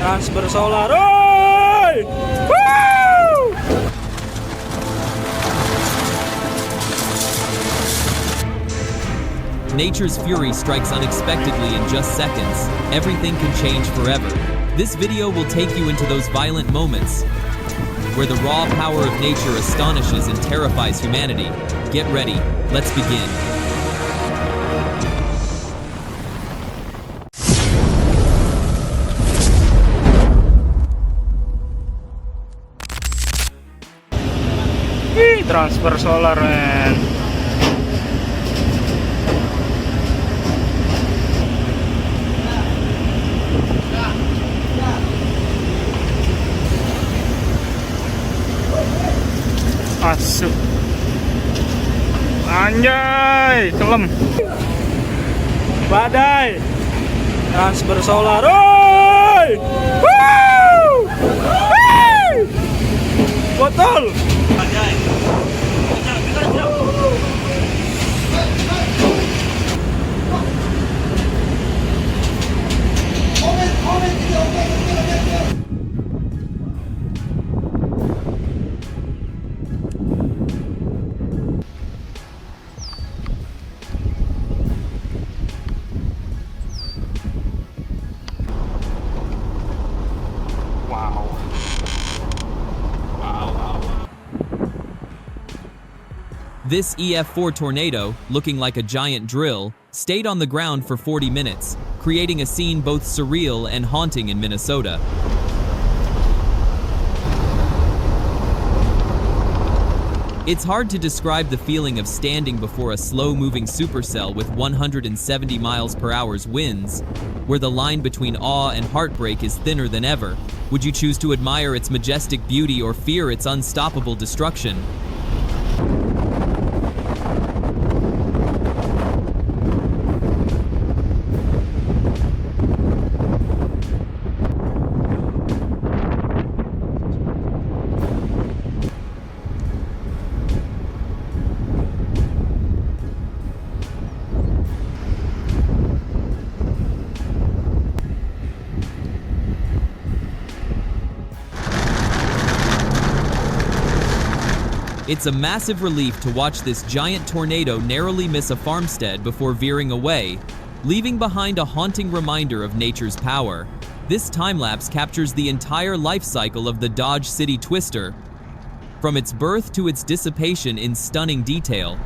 Transfer solar. Oi! Woo! Nature's fury strikes unexpectedly in just seconds. Everything can change forever. This video will take you into those violent moments where the raw power of nature astonishes and terrifies humanity. Get ready, let's begin. Transfer solar, man. Masuk. Anjay, kelem. Badai. Transfer solar. Oi! Woo! Hey! Botol. This EF4 tornado, looking like a giant drill, stayed on the ground for 40 minutes, creating a scene both surreal and haunting in Minnesota. It's hard to describe the feeling of standing before a slow-moving supercell with 170 miles per hour winds, where the line between awe and heartbreak is thinner than ever. Would you choose to admire its majestic beauty or fear its unstoppable destruction? It's a massive relief to watch this giant tornado narrowly miss a farmstead before veering away, leaving behind a haunting reminder of nature's power. This time-lapse captures the entire life cycle of the Dodge City Twister, from its birth to its dissipation in stunning detail.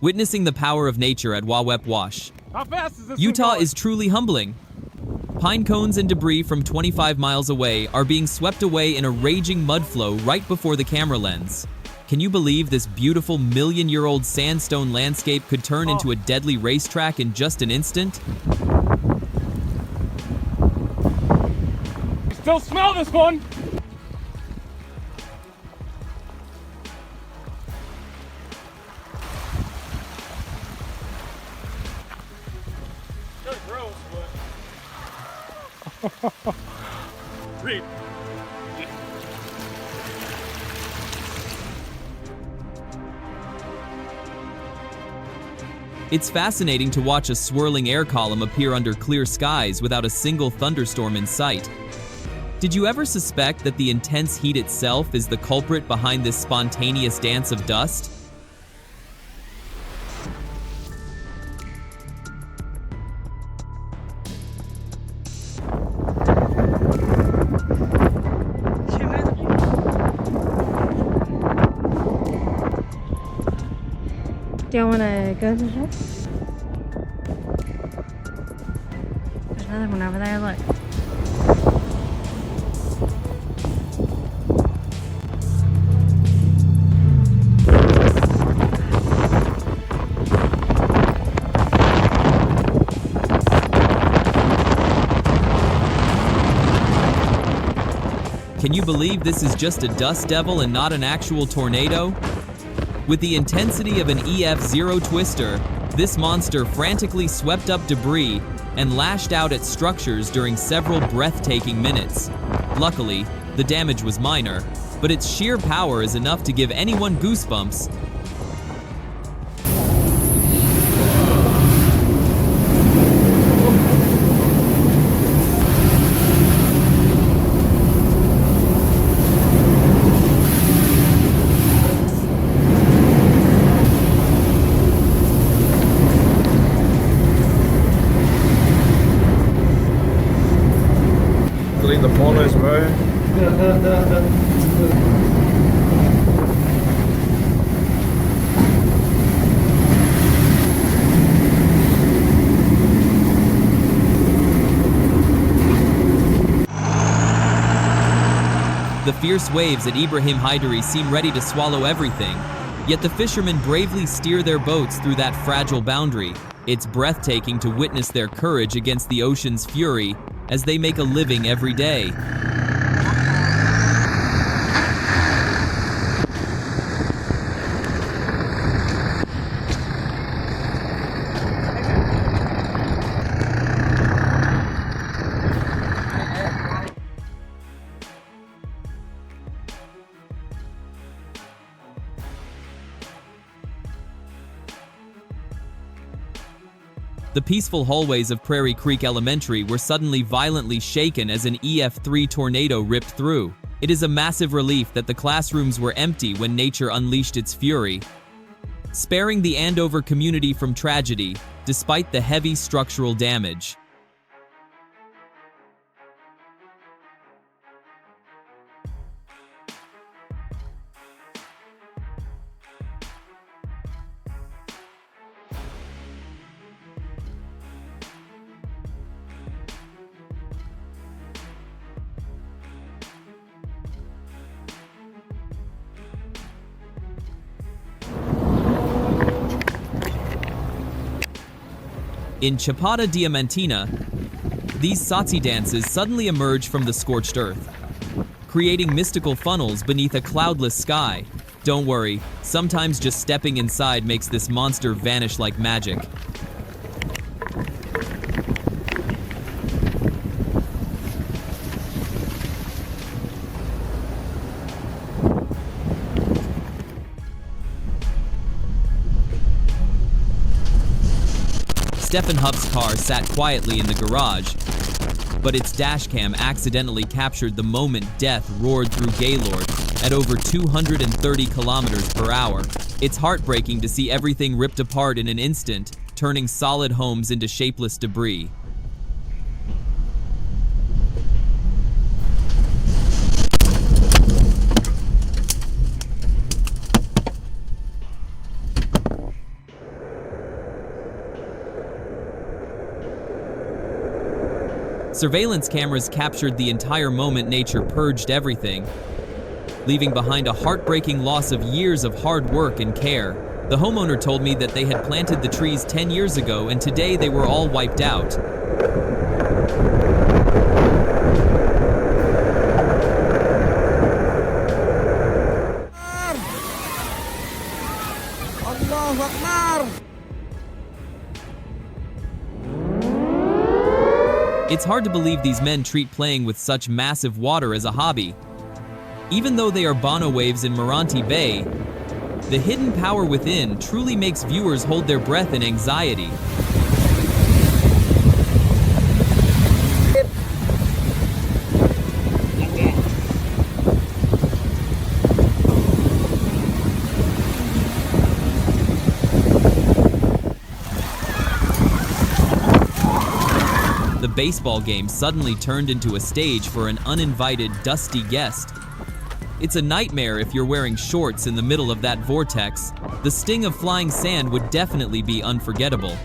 Witnessing the power of nature at Wawep Wash, Utah is truly humbling. Pine cones and debris from 25 miles away are being swept away in a raging mud flow right before the camera lens. Can you believe this beautiful million-year-old sandstone landscape could turn into a deadly racetrack in just an instant? Still smell this one. Read. It's fascinating to watch a swirling air column appear under clear skies without a single thunderstorm in sight. Did you ever suspect that the intense heat itself is the culprit behind this spontaneous dance of dust? Do y'all want to go to the house? There's another one over there, look. Can you believe this is just a dust devil and not an actual tornado? With the intensity of an EF0 twister, This monster frantically swept up debris and lashed out at structures during several breathtaking minutes. Luckily, the damage was minor, but its sheer power is enough to give anyone goosebumps. Delete the photos, bro. The fierce waves at Ibrahim Haidari seem ready to swallow everything, yet the fishermen bravely steer their boats through that fragile boundary. It's breathtaking to witness their courage against the ocean's fury as they make a living every day. The peaceful hallways of Prairie Creek Elementary were suddenly violently shaken as an EF3 tornado ripped through. It is a massive relief that the classrooms were empty when nature unleashed its fury, sparing the Andover community from tragedy, despite the heavy structural damage. In Chapada Diamantina, these Satsi dances suddenly emerge from the scorched earth, creating mystical funnels beneath a cloudless sky. Don't worry, sometimes just stepping inside makes this monster vanish like magic. Stephen Huff's car sat quietly in the garage, but its dashcam accidentally captured the moment death roared through Gaylord at over 230 kilometers per hour. It's heartbreaking to see everything ripped apart in an instant, turning solid homes into shapeless debris. Surveillance cameras captured the entire moment nature purged everything, leaving behind a heartbreaking loss of years of hard work and care. The homeowner told me that they had planted the trees 10 years ago and today they were all wiped out. Allahu Akbar! It's hard to believe these men treat playing with such massive water as a hobby. Even though they are Bono waves in Meranti Bay, the hidden power within truly makes viewers hold their breath in anxiety. The baseball game suddenly turned into a stage for an uninvited, dusty guest. It's a nightmare if you're wearing shorts in the middle of that vortex. The sting of flying sand would definitely be unforgettable.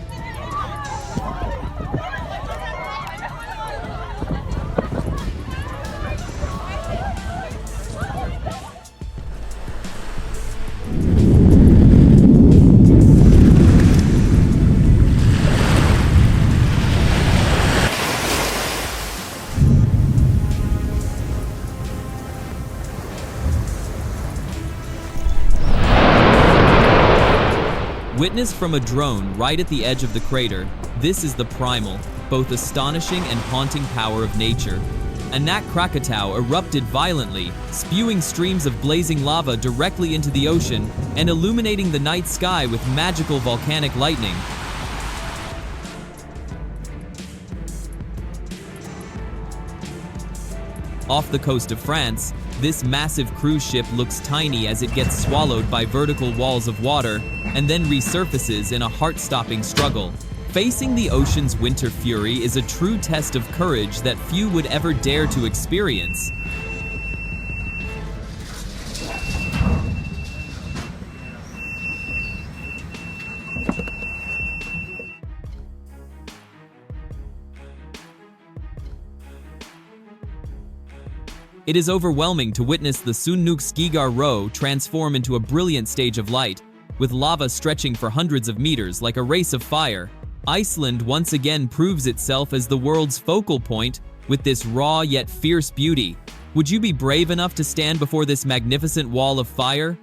Witnessed from a drone right at the edge of the crater, this is the primal, both astonishing and haunting power of nature. Anak Krakatau erupted violently, spewing streams of blazing lava directly into the ocean and illuminating the night sky with magical volcanic lightning. Off the coast of France, this massive cruise ship looks tiny as it gets swallowed by vertical walls of water and then resurfaces in a heart-stopping struggle. Facing the ocean's winter fury is a true test of courage that few would ever dare to experience. It is overwhelming to witness the Sunuk Skigar Ro transform into a brilliant stage of light, with lava stretching for hundreds of meters like a race of fire. Iceland once again proves itself as the world's focal point with this raw yet fierce beauty. Would you be brave enough to stand before this magnificent wall of fire?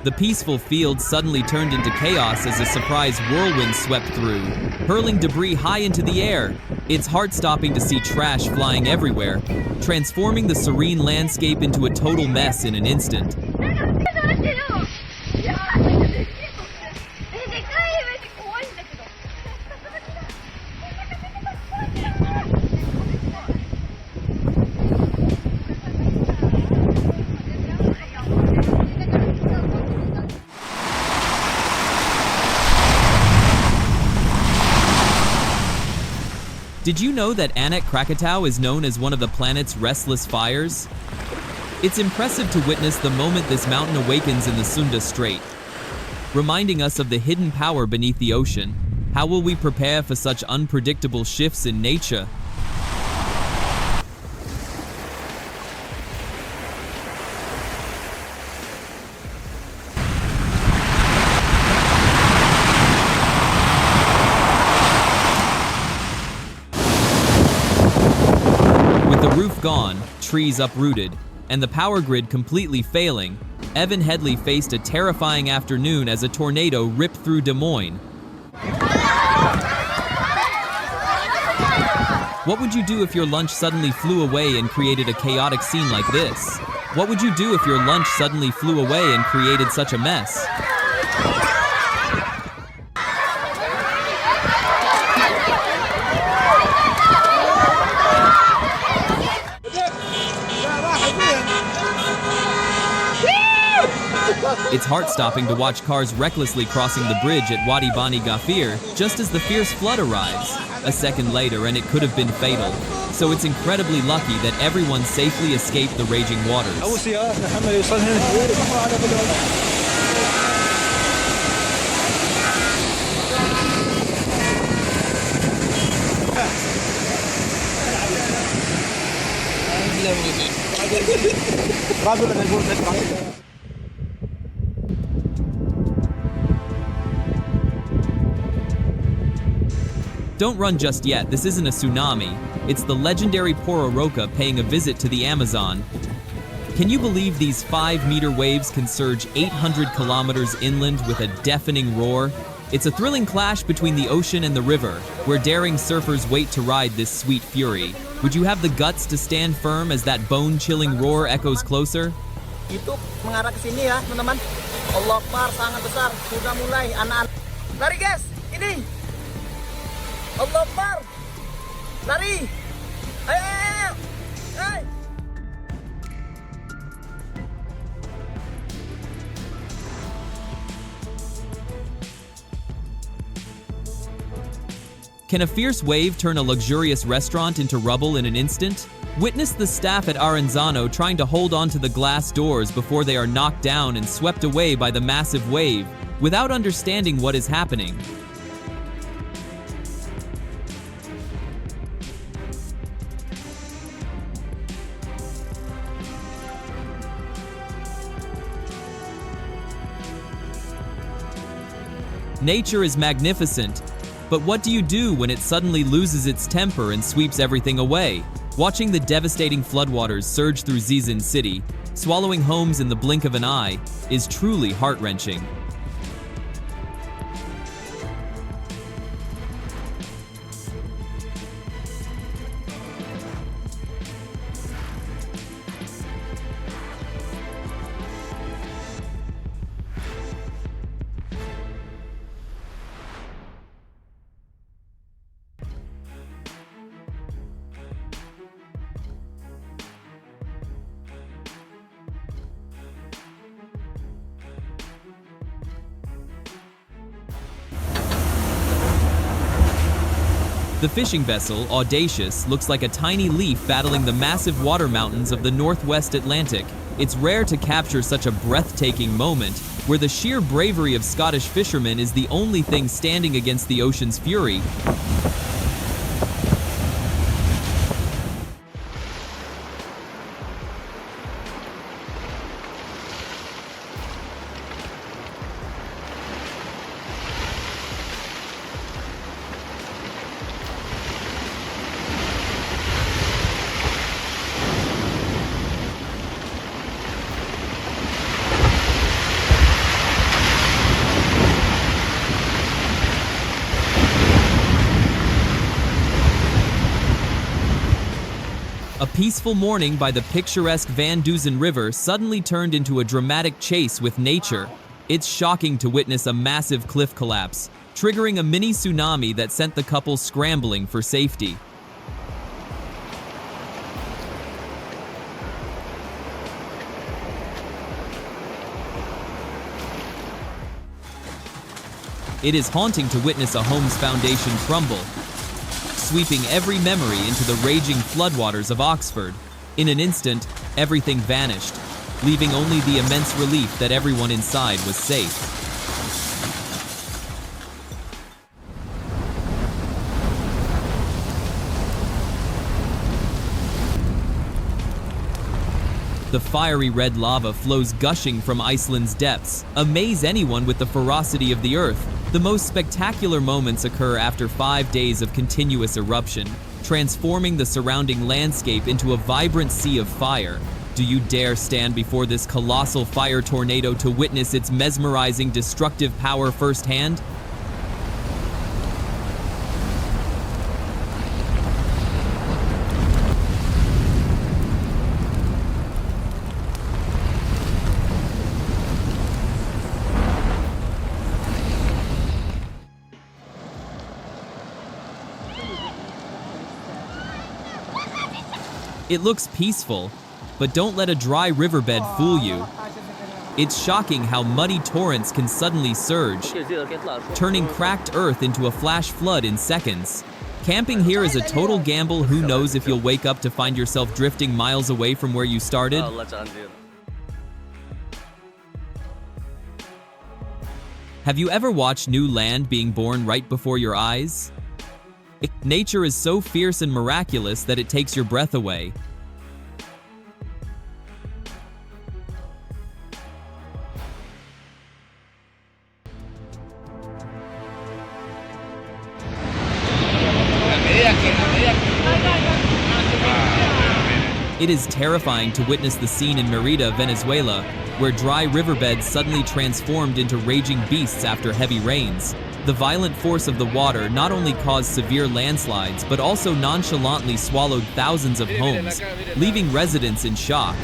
The peaceful field suddenly turned into chaos as a surprise whirlwind swept through, hurling debris high into the air. It's heart-stopping to see trash flying everywhere, transforming the serene landscape into a total mess in an instant. Did you know that Anak Krakatau is known as one of the planet's restless fires? It's impressive to witness the moment this mountain awakens in the Sunda Strait, reminding us of the hidden power beneath the ocean. How will we prepare for such unpredictable shifts in nature? Gone, trees uprooted, and the power grid completely failing, Evan Headley faced a terrifying afternoon as a tornado ripped through Des Moines. What would you do if your lunch suddenly flew away and created a chaotic scene like this? What would you do if your lunch suddenly flew away and created such a mess? It's heart-stopping to watch cars recklessly crossing the bridge at Wadi Bani Ghafir just as the fierce flood arrives. A second later and it could have been fatal. So it's incredibly lucky that everyone safely escaped the raging waters. Don't run just yet, this isn't a tsunami. It's the legendary Pororoca paying a visit to the Amazon. Can you believe these 5-meter waves can surge 800 kilometers inland with a deafening roar? It's a thrilling clash between the ocean and the river, where daring surfers wait to ride this sweet fury. Would you have the guts to stand firm as that bone-chilling roar echoes closer? YouTube mengarah ke sini ya, teman-teman. Allah Akbar, sangat besar. Sudah mulai, anak-anak. Lari guys, ini. Allah Akbar. Lari. Ayo, ayo, ayo. Can a fierce wave turn a luxurious restaurant into rubble in an instant? Witness the staff at Arenzano trying to hold on to the glass doors before they are knocked down and swept away by the massive wave, without understanding what is happening. Nature is magnificent, but what do you do when it suddenly loses its temper and sweeps everything away? Watching the devastating floodwaters surge through Zizan City, swallowing homes in the blink of an eye, is truly heart-wrenching. The fishing vessel, Audacious, looks like a tiny leaf battling the massive water mountains of the Northwest Atlantic. It's rare to capture such a breathtaking moment, where the sheer bravery of Scottish fishermen is the only thing standing against the ocean's fury. A peaceful morning by the picturesque Van Dusen River suddenly turned into a dramatic chase with nature. It's shocking to witness a massive cliff collapse, triggering a mini tsunami that sent the couple scrambling for safety. It is haunting to witness a home's foundation crumble, sweeping every memory into the raging floodwaters of Oxford. In an instant, everything vanished, leaving only the immense relief that everyone inside was safe. The fiery red lava flows gushing from Iceland's depths, amaze anyone with the ferocity of the earth. The most spectacular moments occur after 5 days of continuous eruption, transforming the surrounding landscape into a vibrant sea of fire. Do you dare stand before this colossal fire tornado to witness its mesmerizing destructive power firsthand? It looks peaceful, but don't let a dry riverbed fool you. It's shocking how muddy torrents can suddenly surge, turning cracked earth into a flash flood in seconds. Camping here is a total gamble. Who knows if you'll wake up to find yourself drifting miles away from where you started? Have you ever watched new land being born right before your eyes? Nature is so fierce and miraculous that it takes your breath away. It is terrifying to witness the scene in Merida, Venezuela, where dry riverbeds suddenly transformed into raging beasts after heavy rains. The violent force of the water not only caused severe landslides, but also nonchalantly swallowed thousands of homes, leaving residents in shock.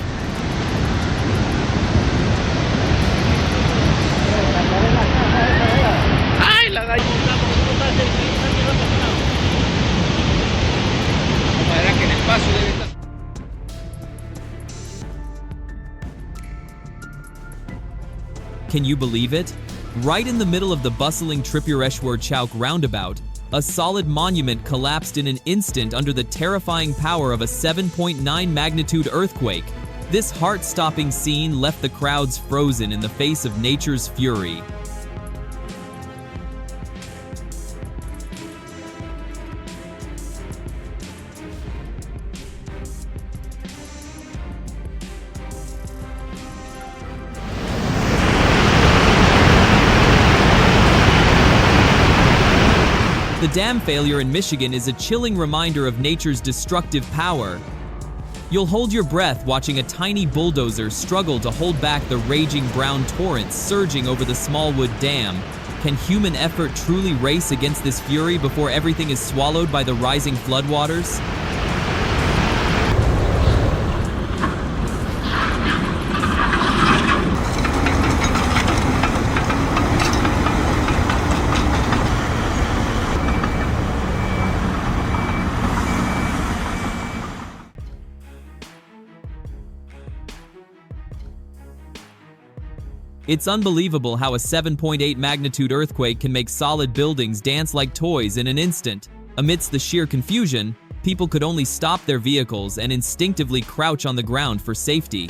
Can you believe it? Right in the middle of the bustling Tripureshwar Chowk roundabout, a solid monument collapsed in an instant under the terrifying power of a 7.9 magnitude earthquake. This heart-stopping scene left the crowds frozen in the face of nature's fury. dam failure in Michigan is a chilling reminder of nature's destructive power. You'll hold your breath watching a tiny bulldozer struggle to hold back the raging brown torrents surging over the Smallwood Dam. Can human effort truly race against this fury before everything is swallowed by the rising floodwaters? It's unbelievable how a 7.8 magnitude earthquake can make solid buildings dance like toys in an instant. Amidst the sheer confusion, people could only stop their vehicles and instinctively crouch on the ground for safety.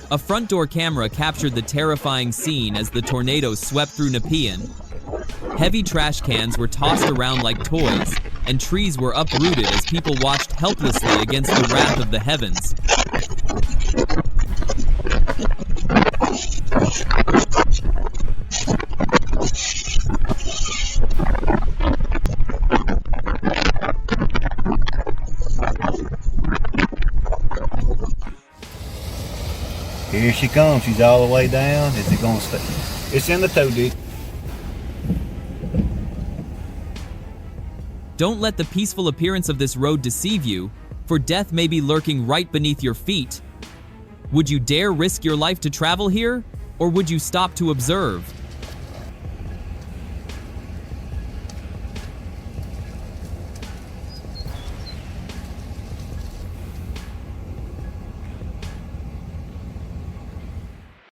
A front door camera captured the terrifying scene as the tornado swept through Nepean. Heavy trash cans were tossed around like toys, and trees were uprooted as people watched helplessly against the wrath of the heavens. Here she comes. She's all the way down. Is it going to stay? It's in the toe dig. Don't let the peaceful appearance of this road deceive you, for death may be lurking right beneath your feet. Would you dare risk your life to travel here, or would you stop to observe?